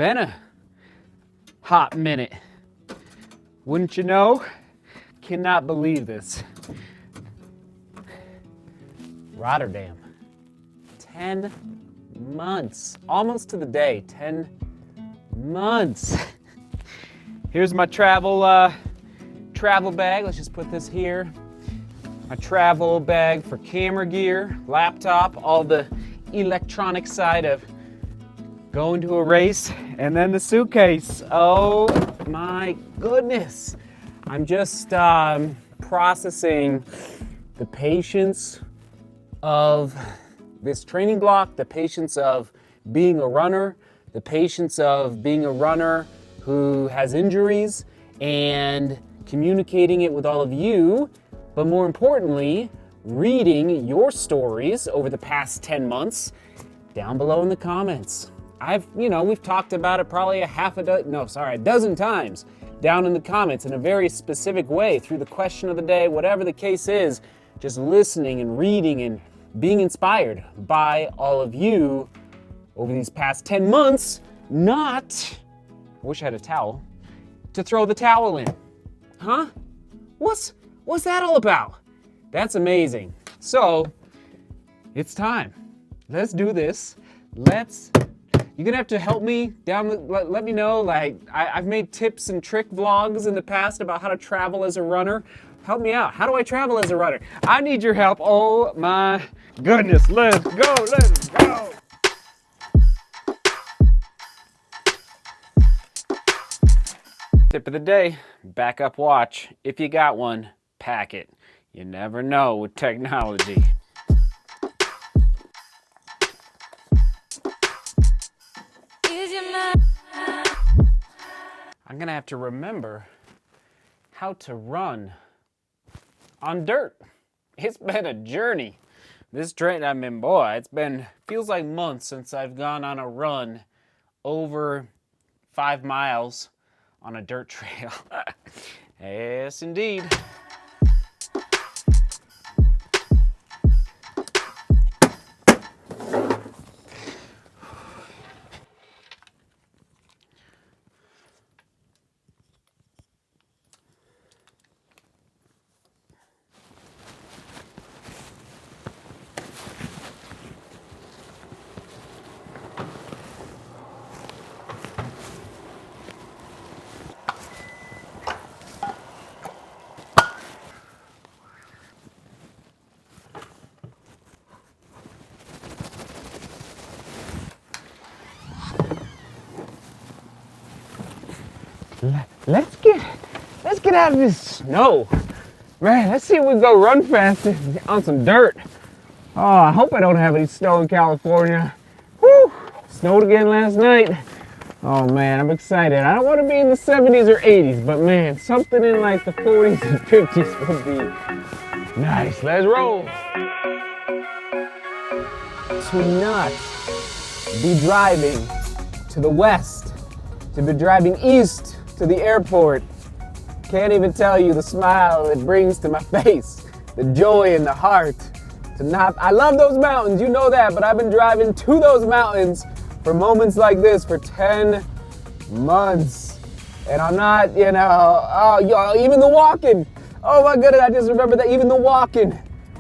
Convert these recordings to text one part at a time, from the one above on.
been a hot minute. Wouldn't you know? Cannot believe this. Rotterdam. 10 months. Almost to the day. 10 months. Here's my travel bag. Let's just put this here. My travel bag for camera gear, laptop, all the electronic side of going to a race, and then the suitcase. Oh my goodness. I'm just processing the patience of this training block, the patience of being a runner, the patience of being a runner who has injuries, and communicating it with all of you, but more importantly, reading your stories over the past 10 months down below in the comments. We've talked about it probably a dozen times down in the comments in a very specific way through the question of the day, whatever the case is, just listening and reading and being inspired by all of you over these past 10 months, I wish I had a towel, to throw the towel in. Huh? What's that all about? That's amazing. So, it's time. Let's do this. You're gonna have to help me let me know, I've made tips and trick vlogs in the past about how to travel as a runner. Help me out. How do I travel as a runner? I need your help. Oh my goodness. Let's go. Tip of the day, backup watch. If you got one, pack it. You never know with technology. I'm gonna have to remember how to run on dirt. It's been a journey. Feels like months since I've gone on a run over 5 miles on a dirt trail. Yes, indeed. Let's get out of this snow. Man, let's see if we can go run fast on some dirt. Oh, I hope I don't have any snow in California. Whew, snowed again last night. Oh man, I'm excited. I don't want to be in the 70s or 80s, but man, something in like the 40s and 50s would be nice. Let's roll. To not be driving to the west, to be driving east to the airport. Can't even tell you the smile it brings to my face, the joy in the heart. I love those mountains, you know that, but I've been driving to those mountains for moments like this for 10 months. And I'm not, even the walking. Oh my goodness, I just remember that even the walking.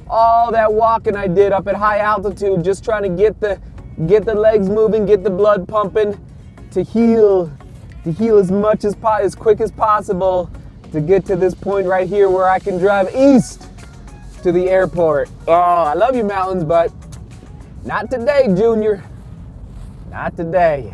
All that walking I did up at high altitude, just trying to get the legs moving, get the blood pumping, to heal as quick as possible to get to this point right here where I can drive east to the airport. Oh, I love you mountains, but not today, Junior. Not today.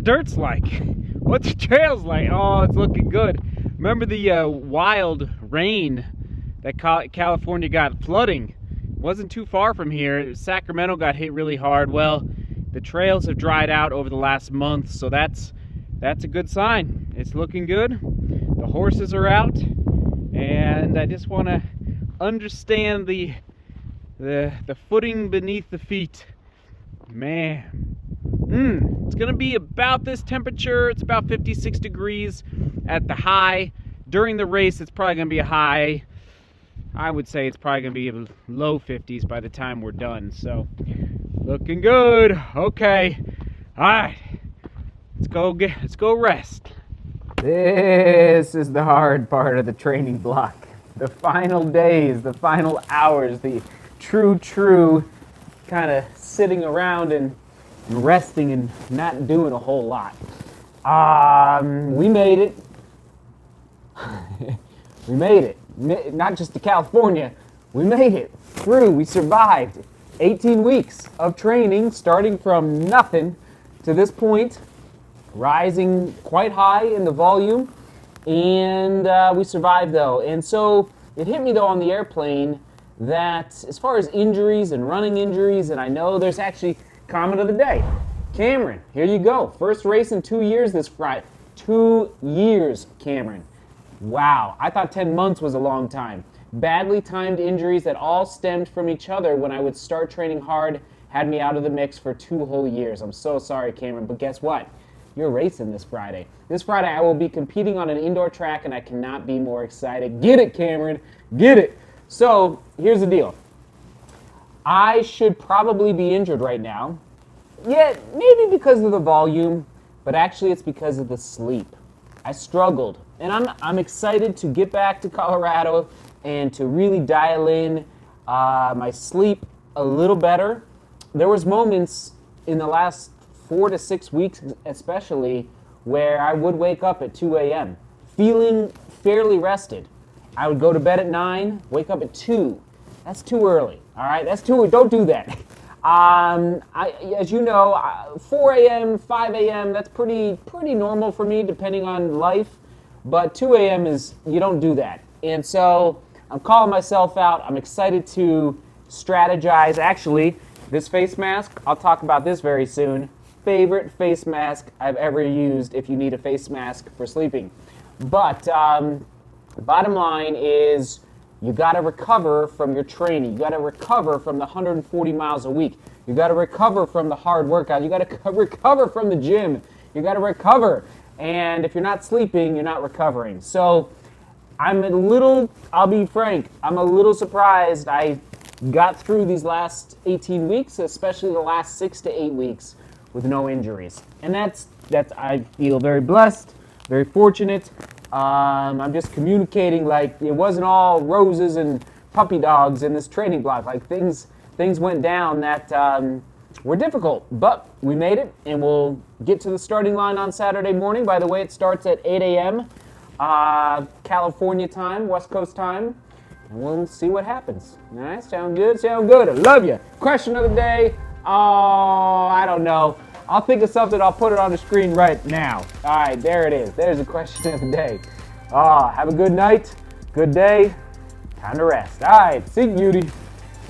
dirt's like? What's the trails like? Oh, it's looking good. Remember the wild rain that California got flooding? Wasn't too far from here. Sacramento got hit really hard. Well, the trails have dried out over the last month, so that's a good sign. It's looking good. The horses are out, and I just want to understand the footing beneath the feet. Man, it's gonna be about this temperature. It's about 56 degrees at the high. During the race, it's probably gonna be a high. I would say it's probably gonna be low 50s by the time we're done. So, looking good. Okay, all right. Let's go rest. This is the hard part of the training block. The final days, the final hours, the true kind of sitting around and resting and not doing a whole lot. We made it. We made it. Not just to California. We made it through. We survived 18 weeks of training, starting from nothing to this point, rising quite high in the volume, and we survived though. And so it hit me though on the airplane that as far as injuries and running injuries, and I know there's actually comment of the day. Cameron, here you go. First race in 2 years this Friday. 2 years, Cameron. Wow, I thought 10 months was a long time. Badly timed injuries that all stemmed from each other when I would start training hard had me out of the mix for 2 whole years. I'm so sorry, Cameron, but guess what? You're racing this Friday. This Friday I will be competing on an indoor track, and I cannot be more excited. Get it, Cameron, get it. So here's the deal. I should probably be injured right now. Yeah, maybe because of the volume, but actually it's because of the sleep. I struggled, and I'm excited to get back to Colorado and to really dial in my sleep a little better. There was moments in the last 4 to 6 weeks especially where I would wake up at 2 a.m. feeling fairly rested. I would go to bed at 9, wake up at 2. That's too early, all right? That's too, don't do that. As you know, 4 a.m., 5 a.m., that's pretty normal for me depending on life, but 2 a.m. is, you don't do that. And so I'm calling myself out. I'm excited to strategize. Actually, this face mask, I'll talk about this very soon. Favorite face mask I've ever used if you need a face mask for sleeping. But bottom line is you got to recover from your training. You got to recover from the 140 miles a week. You got to recover from the hard workout. You got to recover from the gym. You got to recover. And if you're not sleeping, you're not recovering. So I'll be frank, I'm a little surprised I got through these last 18 weeks, especially the last 6 to 8 weeks, with no injuries. And that's I feel very blessed, very fortunate. I'm just communicating like it wasn't all roses and puppy dogs in this training block. Like things went down that were difficult, but we made it, and we'll get to the starting line on Saturday morning. By the way, it starts at 8 a.m. California time, West Coast time, and we'll see what happens. All right, sound good? Sound good. I love you. Question of the day. Oh, I don't know. I'll think of something. I'll put it on the screen right now. All right, there it is. There's the question of the day. Have a good night, good day. Time to rest. All right, Seek Beauty.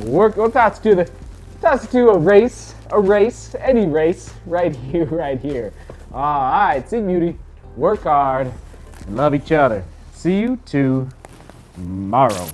We'll toss to a race, any race, right here. All right, Seek Beauty. Work hard and love each other. See you tomorrow.